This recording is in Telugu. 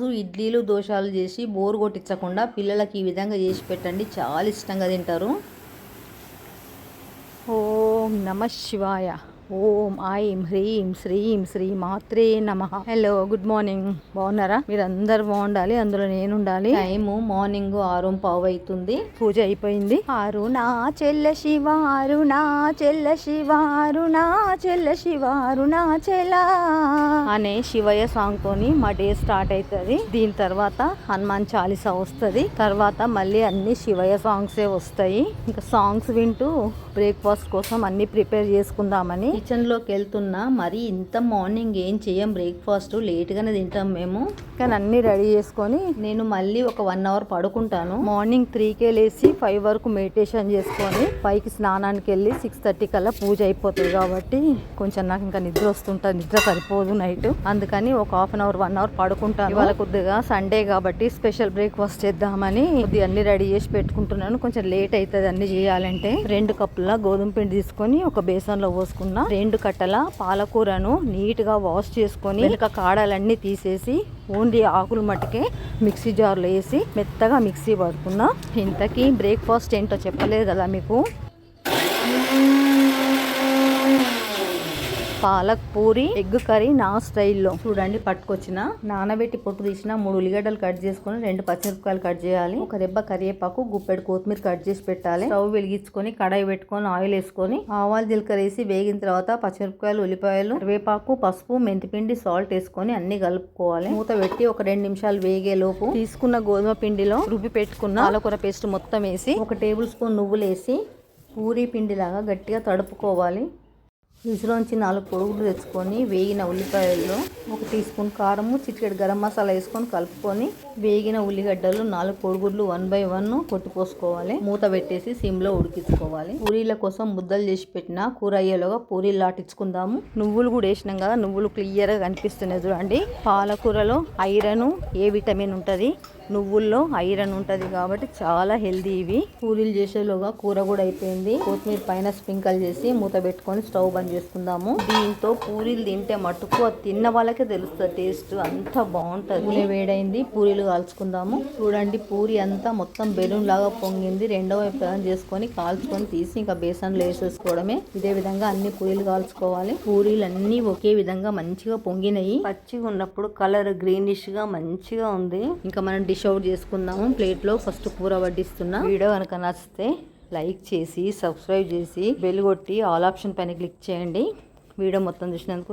రోజు ఇడ్లీలు దోశలు చేసి బోర్ కొట్టించకుండా పిల్లలకి ఈ విధంగా చేసి పెట్టండి, చాలా ఇష్టంగా తింటారు. ఓం నమ శివాయ. ఓం ఐం హ్రీం శ్రీం శ్రీ మాత్రే నమః. Hello, good morning. బాగున్నారా? మీరు అందరు బాగుండాలి, అందులో నేను ఉండాలి. టైము మార్నింగ్ 6:15 అవుతుంది. పూజ అయిపోయింది. అరుణాచల శివ అరుణాచల శివ అరుణాచల శివ అరుణాచల అనే శివయ్య సాంగ్ తోని మా డే స్టార్ట్ అవుతుంది. దీని తర్వాత హనుమాన్ చాలీసా వస్తుంది. తర్వాత మళ్ళీ అన్ని శివయ్య సాంగ్సే వస్తాయి. ఇంకా సాంగ్స్ వింటూ బ్రేక్ఫాస్ట్ కోసం అన్ని ప్రిపేర్ చేసుకుందామని కిచెన్ లోకి వెళ్తున్నా. మరి ఇంత మార్నింగ్ ఏం చేయం, బ్రేక్ఫాస్ట్ లేట్ గానే తింటాం మేము. కానీ అన్ని రెడీ చేసుకొని నేను మళ్ళీ ఒక 1 అవర్ పడుకుంటాను. మార్నింగ్ 3కే లేచి 5 వరకు మెడిటేషన్ చేసుకొని 5కి స్నానానికి వెళ్ళి 6:30 కల్లా పూజ అయిపోతుంది. కాబట్టి కొంచెం నాకు ఇంకా నిద్ర వస్తుంటుంది, నిద్ర సరిపోదు నైట్. అందుకని ఒక 1/2 అవర్ 1 అవర్ పడుకుంటాను. ఇవాళ కొద్దిగా సండే కాబట్టి స్పెషల్ బ్రేక్ఫాస్ట్ చేద్దామని కొద్దిగా అన్ని రెడీ చేసి పెట్టుకుంటున్నాను. కొంచెం లేట్ అవుతుంది అన్ని చేయాలంటే. 2 కప్పుల గోధుమ పిండి తీసుకొని ఒక బేసన్లో పోసుకున్నా. 2 కట్టల పాలకూరను నీట్ గా వాష్ చేసుకొని వెనుక కాడలన్నీ తీసేసి ఓన్లీ ఆకులు మట్టుకే మిక్సీ జార్లో వేసి మెత్తగా మిక్సీ పడుకున్నా. ఇంతకీ బ్రేక్ఫాస్ట్ ఏంటో చెప్పలేదు కదా మీకు. పాలక్ పూరి ఎగ్ కర్రీ నా స్టైల్లో. చూడండి, పట్టుకొచ్చిన నానబెట్టి పొట్టు తీసిన 3 ఉల్లిగడ్డలు కట్ చేసుకొని 2 పచ్చిమిరపకాయలు కట్ చేయాలి. ఒక రెబ్బ కరివేపాకు, గుప్పెడు కొత్తిమీర కట్ చేసి పెట్టాలి. స్టవ్ వెలిగించుకొని కడాయి పెట్టుకొని ఆయిల్ వేసుకొని ఆవాలు జీలకర్ర వేసి వేగిన తర్వాత పచ్చిమిరపకాయలు, ఉల్లిపాయలు, కరివేపాకు, పసుపు, మెంతిపిండి, సాల్ట్ వేసుకొని అన్ని కలుపుకోవాలి. మూత పెట్టి ఒక 2 నిమిషాలు వేగే లోపు తీసుకున్న గోధుమ పిండిలో రుబ్బి పెట్టుకున్న పాలకూర పేస్ట్ మొత్తం వేసి 1 టేబుల్ స్పూన్ నువ్వులు వేసి పూరీ పిండిలాగా గట్టిగా తడుపుకోవాలి. ఫ్రిడ్జ్లోంచి 4 పొడుగులు తెచ్చుకొని వేగిన ఉల్లిపాయల్లో 1 టీ స్పూన్ కారము, చిటికెడు గరం మసాలా వేసుకొని కలుపుకొని వేగిన ఉల్లిగడ్డలు 4 పొడుగుడ్లు 1 by 1 కొట్టిపోసుకోవాలి. మూత పెట్టేసి సిమ్లో ఉడికించుకోవాలి. పూరీల కోసం ముద్దలు చేసి పెట్టిన కూర అయ్యేలోగా పూరీలు లాటించుకుందాము. నువ్వులు కూడా వేసినాం కదా, నువ్వులు క్లియర్గా కనిపిస్తున్నాయి చూడండి. పాలకూరలో ఐరన్, ఏ విటమిన్ ఉంటుంది, నువ్వుల్లో ఐరన్ ఉంటుంది కాబట్టి చాలా హెల్దీ ఇవి. పూరీలు చేసేలోగా కూర కూడా అయిపోయింది. కొత్తిమీర పైన స్ప్రింకల్ చేసి మూత పెట్టుకొని స్టవ్ బంద్ చేసుకుందాము. దీంతో పూరీలు తింటే మటుకు తిన్న వాళ్ళకే తెలుస్తుంది టేస్ట్, అంత బాగుంటుంది. వేడైంది, పూరీలు కాల్చుకుందాము. చూడండి, పూరి అంతా మొత్తం బెలూన్ లాగా పొంగింది. రెండో వైపు టర్న్ చేసుకొని కాల్చుకొని తీసి ఇంకా బేసన్లో వేసేసుకోవడమే. ఇదే విధంగా అన్ని పూరీలు కాల్చుకోవాలి. పూరీలు అన్ని ఒకే విధంగా మంచిగా పొంగినాయి. పచ్చిగా ఉన్నప్పుడు కలర్ గ్రీనిష్ గా మంచిగా ఉంది. ఇంకా మనం డిష్ అవుట్ చేసుకుందాము. ప్లేట్లో ఫస్ట్ కూర వడ్డిస్తున్నా. వీడియో కనుక నచ్చితే లైక్ చేసి, సబ్స్క్రైబ్ చేసి, బెల్ కొట్టి ఆల్ ఆప్షన్ పైన క్లిక్ చేయండి. వీడియో మొత్తం చూసినందుకు